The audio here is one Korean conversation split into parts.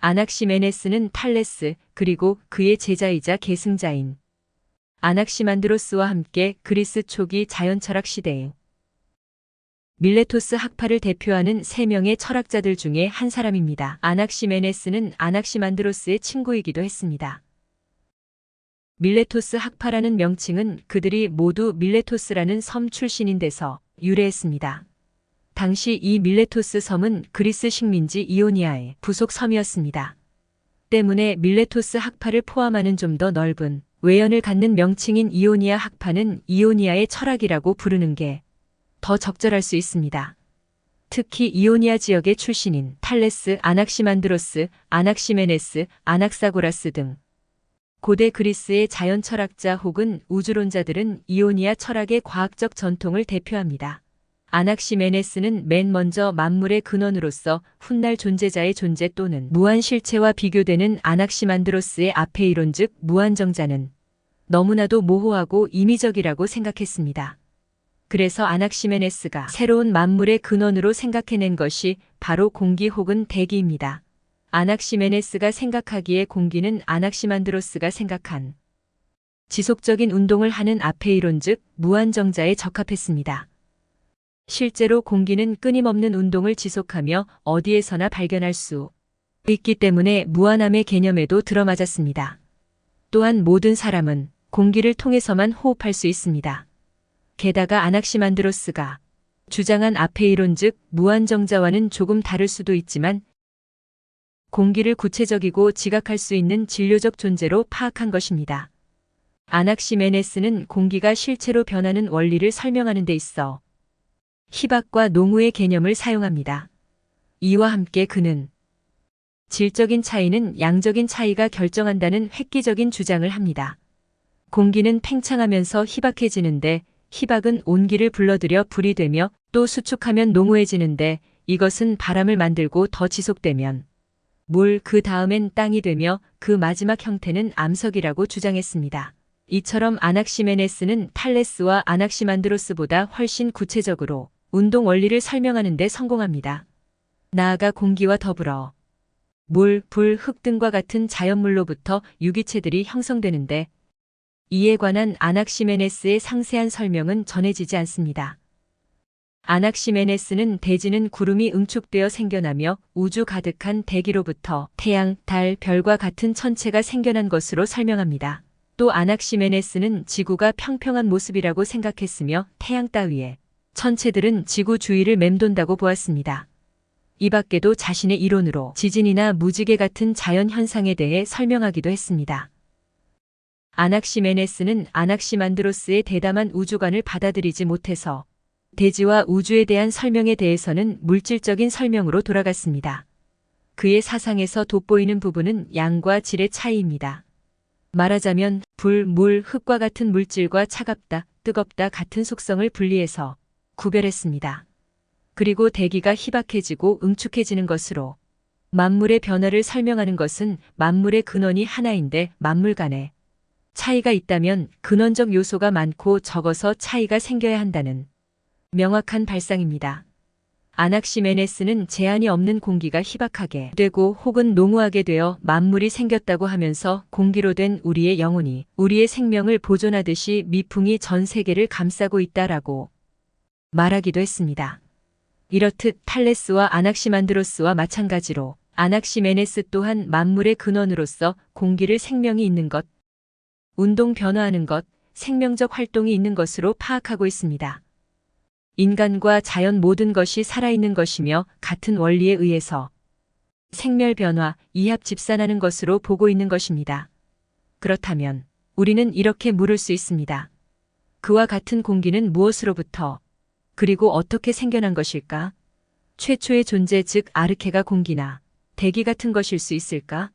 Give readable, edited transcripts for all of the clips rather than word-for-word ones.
아낙시메네스는 탈레스 그리고 그의 제자이자 계승자인 아낙시만드로스와 함께 그리스 초기 자연철학 시대에 밀레토스 학파를 대표하는 3명의 철학자들 중에 한 사람입니다. 아낙시메네스는 아낙시만드로스의 친구이기도 했습니다. 밀레토스 학파라는 명칭은 그들이 모두 밀레토스라는 섬 출신인 데서 유래했습니다. 당시 이 밀레토스 섬은 그리스 식민지 이오니아의 부속 섬이었습니다. 때문에 밀레토스 학파를 포함하는 좀 더 넓은 외연을 갖는 명칭인 이오니아 학파는 이오니아의 철학이라고 부르는 게 더 적절할 수 있습니다. 특히 이오니아 지역의 출신인 탈레스, 아낙시만드로스, 아낙시메네스, 아낙사고라스 등 고대 그리스의 자연 철학자 혹은 우주론자들은 이오니아 철학의 과학적 전통을 대표합니다. 아낙시메네스는 맨 먼저 만물의 근원으로서 훗날 존재자의 존재 또는 무한 실체와 비교되는 아낙시만드로스의 아페이론 즉 무한정자는 너무나도 모호하고 임의적이라고 생각했습니다. 그래서 아낙시메네스가 새로운 만물의 근원으로 생각해낸 것이 바로 공기 혹은 대기입니다. 아낙시메네스가 생각하기에 공기는 아낙시만드로스가 생각한 지속적인 운동을 하는 아페이론 즉 무한정자에 적합했습니다. 실제로 공기는 끊임없는 운동을 지속하며 어디에서나 발견할 수 있기 때문에 무한함의 개념에도 들어맞았습니다. 또한 모든 사람은 공기를 통해서만 호흡할 수 있습니다. 게다가 아낙시만드로스가 주장한 아페이론 즉 무한정자와는 조금 다를 수도 있지만 공기를 구체적이고 지각할 수 있는 진료적 존재로 파악한 것입니다. 아낙시메네스는 공기가 실체로 변하는 원리를 설명하는 데 있어 희박과 농우의 개념을 사용합니다. 이와 함께 그는 질적인 차이는 양적인 차이가 결정한다는 획기적인 주장을 합니다. 공기는 팽창하면서 희박해지는데 희박은 온기를 불러들여 불이 되며 또 수축하면 농후해지는데 이것은 바람을 만들고 더 지속되면 물 그 다음엔 땅이 되며 그 마지막 형태는 암석이라고 주장했습니다. 이처럼 아낙시메네스는 탈레스와 아낙시만드로스보다 훨씬 구체적으로 운동 원리를 설명하는 데 성공합니다. 나아가 공기와 더불어 물, 불, 흙 등과 같은 자연물로부터 유기체들이 형성되는데 이에 관한 아낙시메네스의 상세한 설명은 전해지지 않습니다. 아낙시메네스는 대지는 구름이 응축되어 생겨나며 우주 가득한 대기로부터 태양, 달, 별과 같은 천체가 생겨난 것으로 설명합니다. 또 아낙시메네스는 지구가 평평한 모습이라고 생각했으며 태양 따위에 천체들은 지구 주위를 맴돈다고 보았습니다. 이 밖에도 자신의 이론으로 지진이나 무지개 같은 자연 현상에 대해 설명하기도 했습니다. 아낙시메네스는 아낙시만드로스의 대담한 우주관을 받아들이지 못해서 대지와 우주에 대한 설명에 대해서는 물질적인 설명으로 돌아갔습니다. 그의 사상에서 돋보이는 부분은 양과 질의 차이입니다. 말하자면 불, 물, 흙과 같은 물질과 차갑다, 뜨겁다 같은 속성을 분리해서 구별했습니다. 그리고 대기가 희박해지고 응축해지는 것으로 만물의 변화를 설명하는 것은 만물의 근원이 하나인데 만물 간에 차이가 있다면 근원적 요소가 많고 적어서 차이가 생겨야 한다는 명확한 발상입니다. 아낙시메네스는 제한이 없는 공기가 희박하게 되고 혹은 농후하게 되어 만물이 생겼다고 하면서 공기로 된 우리의 영혼이 우리의 생명을 보존하듯이 미풍이 전 세계를 감싸고 있다라고 말하기도 했습니다. 이렇듯 탈레스와 아낙시만드로스와 마찬가지로 아낙시메네스 또한 만물의 근원으로서 공기를 생명이 있는 것, 운동 변화하는 것, 생명적 활동이 있는 것으로 파악하고 있습니다. 인간과 자연 모든 것이 살아있는 것이며 같은 원리에 의해서 생멸 변화, 이합 집산하는 것으로 보고 있는 것입니다. 그렇다면 우리는 이렇게 물을 수 있습니다. 그와 같은 공기는 무엇으로부터 그리고 어떻게 생겨난 것일까? 최초의 존재 즉 아르케가 공기나 대기 같은 것일 수 있을까?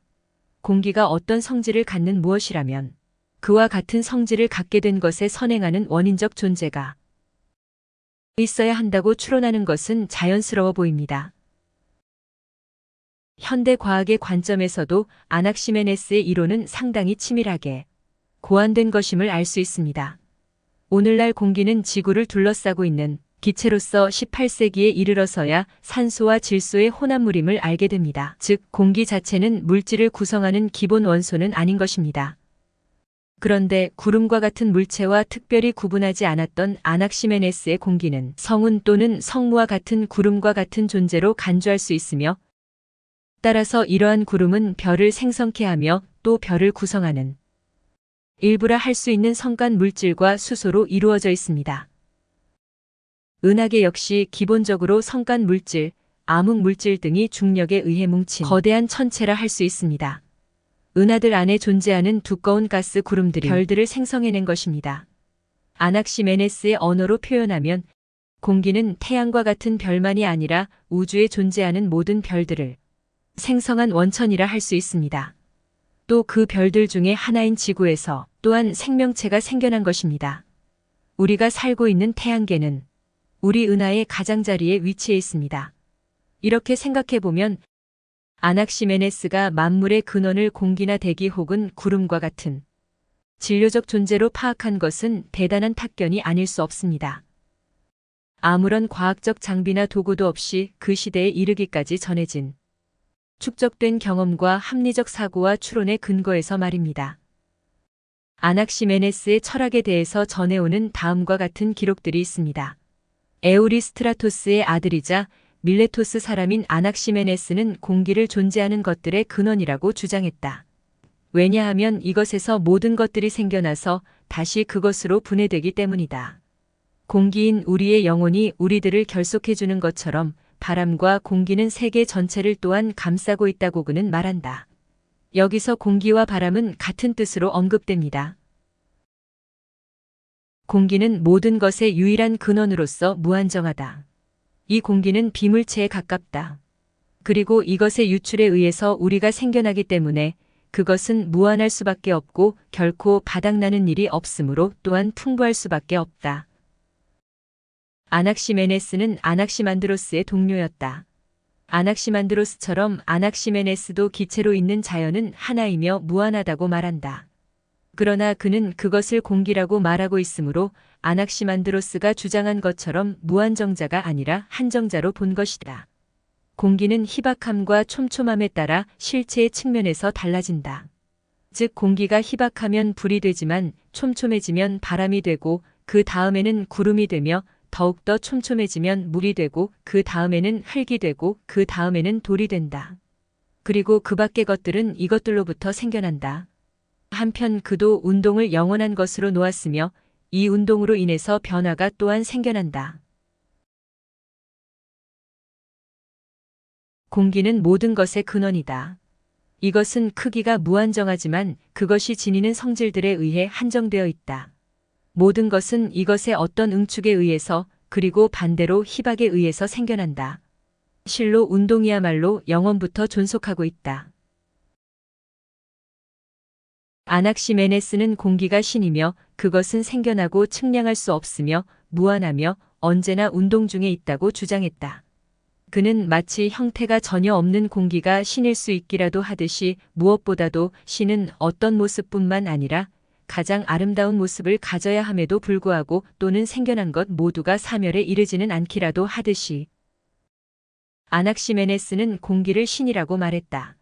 공기가 어떤 성질을 갖는 무엇이라면 그와 같은 성질을 갖게 된 것에 선행하는 원인적 존재가 있어야 한다고 추론하는 것은 자연스러워 보입니다. 현대 과학의 관점에서도 아낙시메네스의 이론은 상당히 치밀하게 고안된 것임을 알 수 있습니다. 오늘날 공기는 지구를 둘러싸고 있는 기체로서 18세기에 이르러서야 산소와 질소의 혼합물임을 알게 됩니다. 즉, 공기 자체는 물질을 구성하는 기본 원소는 아닌 것입니다. 그런데 구름과 같은 물체와 특별히 구분하지 않았던 아낙시메네스의 공기는 성운 또는 성무와 같은 구름과 같은 존재로 간주할 수 있으며, 따라서 이러한 구름은 별을 생성케 하며 또 별을 구성하는 일부라 할 수 있는 성간 물질과 수소로 이루어져 있습니다. 은하계 역시 기본적으로 성간 물질, 암흑 물질 등이 중력에 의해 뭉친 거대한 천체라 할 수 있습니다. 은하들 안에 존재하는 두꺼운 가스 구름들이 별들을 생성해낸 것입니다. 아낙시메네스의 언어로 표현하면 공기는 태양과 같은 별만이 아니라 우주에 존재하는 모든 별들을 생성한 원천이라 할 수 있습니다. 또 그 별들 중에 하나인 지구에서 또한 생명체가 생겨난 것입니다. 우리가 살고 있는 태양계는 우리 은하의 가장자리에 위치해 있습니다. 이렇게 생각해보면 아낙시메네스가 만물의 근원을 공기나 대기 혹은 구름과 같은 진료적 존재로 파악한 것은 대단한 탁견이 아닐 수 없습니다. 아무런 과학적 장비나 도구도 없이 그 시대에 이르기까지 전해진 축적된 경험과 합리적 사고와 추론의 근거에서 말입니다. 아낙시메네스의 철학에 대해서 전해오는 다음과 같은 기록들이 있습니다. 에우리스트라토스의 아들이자 밀레토스 사람인 아낙시메네스는 공기를 존재하는 것들의 근원이라고 주장했다. 왜냐하면 이것에서 모든 것들이 생겨나서 다시 그것으로 분해되기 때문이다. 공기인 우리의 영혼이 우리들을 결속해주는 것처럼 바람과 공기는 세계 전체를 또한 감싸고 있다고 그는 말한다. 여기서 공기와 바람은 같은 뜻으로 언급됩니다. 공기는 모든 것의 유일한 근원으로서 무한정하다. 이 공기는 비물체에 가깝다. 그리고 이것의 유출에 의해서 우리가 생겨나기 때문에 그것은 무한할 수밖에 없고 결코 바닥나는 일이 없으므로 또한 풍부할 수밖에 없다. 아낙시메네스는 아낙시만드로스의 동료였다. 아낙시만드로스처럼 아낙시메네스도 기체로 있는 자연은 하나이며 무한하다고 말한다. 그러나 그는 그것을 공기라고 말하고 있으므로 아낙시만드로스가 주장한 것처럼 무한정자가 아니라 한정자로 본 것이다. 공기는 희박함과 촘촘함에 따라 실체의 측면에서 달라진다. 즉 공기가 희박하면 불이 되지만 촘촘해지면 바람이 되고 그 다음에는 구름이 되며 더욱더 촘촘해지면 물이 되고 그 다음에는 흙이 되고 그 다음에는 돌이 된다. 그리고 그 밖의 것들은 이것들로부터 생겨난다. 한편 그도 운동을 영원한 것으로 놓았으며 이 운동으로 인해서 변화가 또한 생겨난다. 공기는 모든 것의 근원이다. 이것은 크기가 무한정하지만 그것이 지니는 성질들에 의해 한정되어 있다. 모든 것은 이것의 어떤 응축에 의해서 그리고 반대로 희박에 의해서 생겨난다. 실로 운동이야말로 영원부터 존속하고 있다. 아낙시메네스는 공기가 신이며 그것은 생겨나고 측량할 수 없으며 무한하며 언제나 운동 중에 있다고 주장했다. 그는 마치 형태가 전혀 없는 공기가 신일 수 있기라도 하듯이 무엇보다도 신은 어떤 모습뿐만 아니라 가장 아름다운 모습을 가져야 함에도 불구하고 또는 생겨난 것 모두가 사멸에 이르지는 않기라도 하듯이 아낙시메네스는 공기를 신이라고 말했다.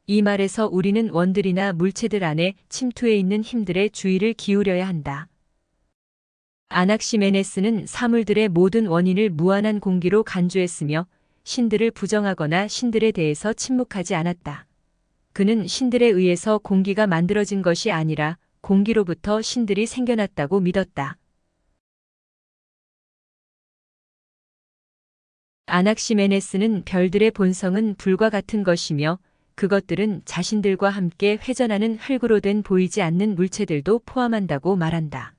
이 말에서 우리는 원들이나 물체들 안에 침투해 있는 힘들에 주의를 기울여야 한다. 아낙시메네스는 사물들의 모든 원인을 무한한 공기로 간주했으며 신들을 부정하거나 신들에 대해서 침묵하지 않았다. 그는 신들에 의해서 공기가 만들어진 것이 아니라 공기로부터 신들이 생겨났다고 믿었다. 아낙시메네스는 별들의 본성은 불과 같은 것이며 그것들은 자신들과 함께 회전하는 흙으로 된 보이지 않는 물체들도 포함한다고 말한다.